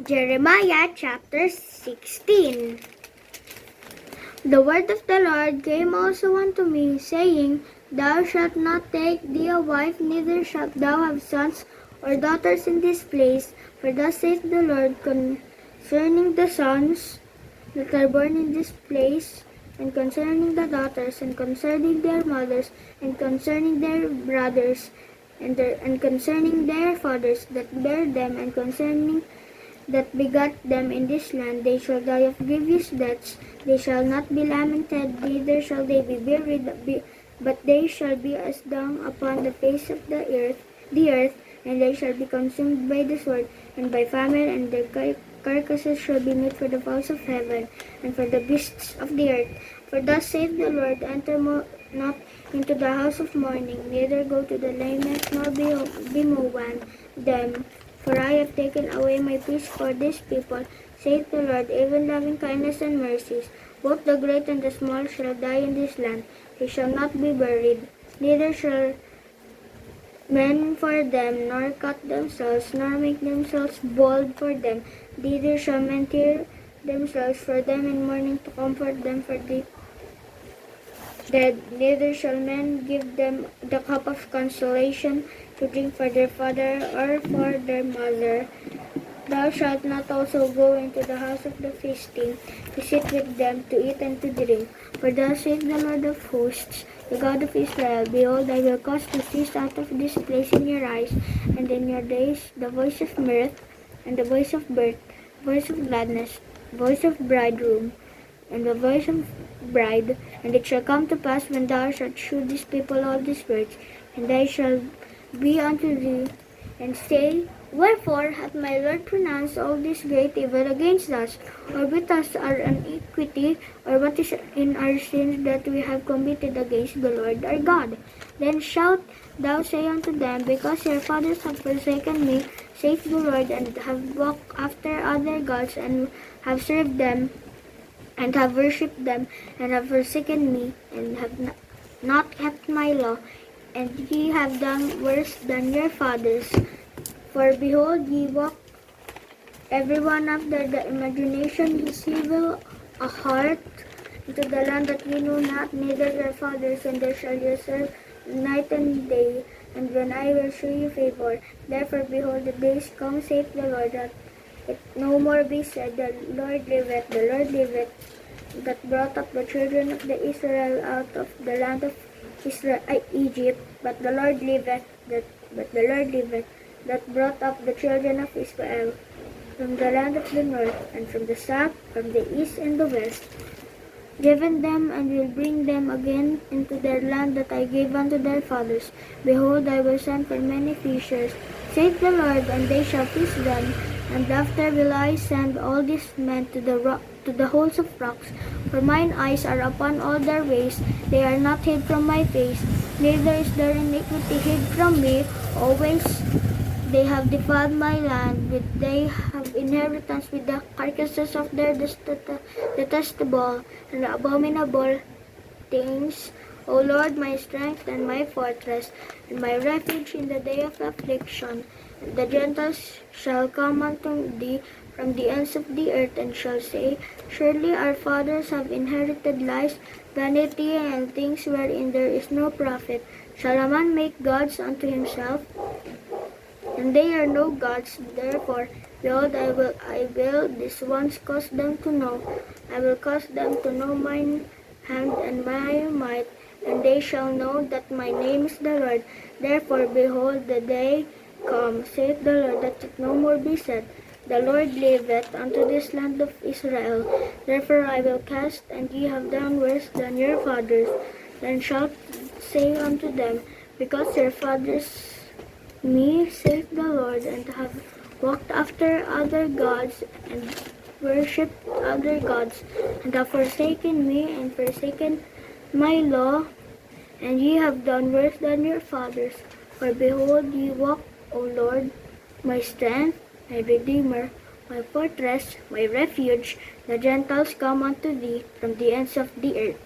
Jeremiah chapter 16. The word of the Lord came also unto me, saying, Thou shalt not take thee a wife, neither shalt thou have sons or daughters in this place. For thus saith the Lord concerning the sons that are born in this place, and concerning the daughters, and concerning their mothers, and concerning their brothers, and concerning their fathers that bear them, and concerning that begat them in this land, they shall die of grievous deaths. They shall not be lamented, neither shall they be buried, but they shall be as dung upon the face of the earth, and they shall be consumed by the sword and by famine, and their carcasses shall be meat for the fowls of heaven and for the beasts of the earth. For thus saith the Lord, enter not into the house of mourning, neither go to the lament, nor bemoan them. For I have taken away my peace for this people, saith the Lord, even loving kindness and mercies. Both the great and the small shall die in this land. They shall not be buried, neither shall men for them, nor cut themselves, nor make themselves bald for them. Neither shall men tear themselves for them in mourning to comfort them for the dead. Neither shall men give them the cup of consolation to drink for their father or for their mother. Thou shalt not also go into the house of the feasting to sit with them to eat and to drink. For thus saith the Lord of hosts, the God of Israel, Behold, I will cause to cease out of this place in your eyes, and in your days the voice of mirth, and the voice of birth, voice of gladness, voice of bridegroom, and the voice of bride. And it shall come to pass, when thou shalt shew these people all these words, and they shall be unto thee, and say, Wherefore hath my Lord pronounced all this great evil against us? Or with us our iniquity, or what is in our sins that we have committed against the Lord our God? Then shalt thou say unto them, Because your fathers have forsaken me, saith the Lord, and have walked after other gods, and have served them, and have worshipped them, and have forsaken me, and have not kept my law, and ye have done worse than your fathers. For behold, ye walk every one after the imagination his evil a heart, into the land that ye know not, neither your fathers, and there shall ye serve night and day, and when I will show you favor. Therefore, behold, the days come, saith the Lord, that it no more be said, The Lord liveth, that brought up the children of the Israel out of the land of Egypt, but the Lord liveth, that brought up the children of Israel from the land of the north, and from the south, from the east and the west, given them, and will bring them again into their land that I gave unto their fathers. Behold, I will send for many fishers, saith the Lord, and they shall fish them. And after will I send all these men to the holes of rocks, for mine eyes are upon all their ways. They are not hid from my face, neither is their iniquity hid from me. Always they have defiled my land, they have inheritance with the carcasses of their detestable and abominable things. O Lord, my strength and my fortress, and my refuge in the day of affliction. And the Gentiles shall come unto thee from the ends of the earth, and shall say, Surely our fathers have inherited lies, vanity, and things wherein there is no profit. Shall a man make gods unto himself? And they are no gods, therefore, behold, I will this once cause them to know. I will cause them to know mine hand and my might, and they shall know that my name is the Lord. Therefore, behold, the day come, saith the Lord, that it no more be said, The Lord liveth unto this land of Israel. Therefore I will cast, and ye have done worse than your fathers. Then shalt say unto them, Because your fathers me, saith the Lord, and have walked after other gods, and worshipped other gods, and have forsaken me, and forsaken my law, and ye have done worse than your fathers. For behold, ye walk, O Lord, my strength, my Redeemer, my fortress, my refuge. The Gentiles come unto thee from the ends of the earth.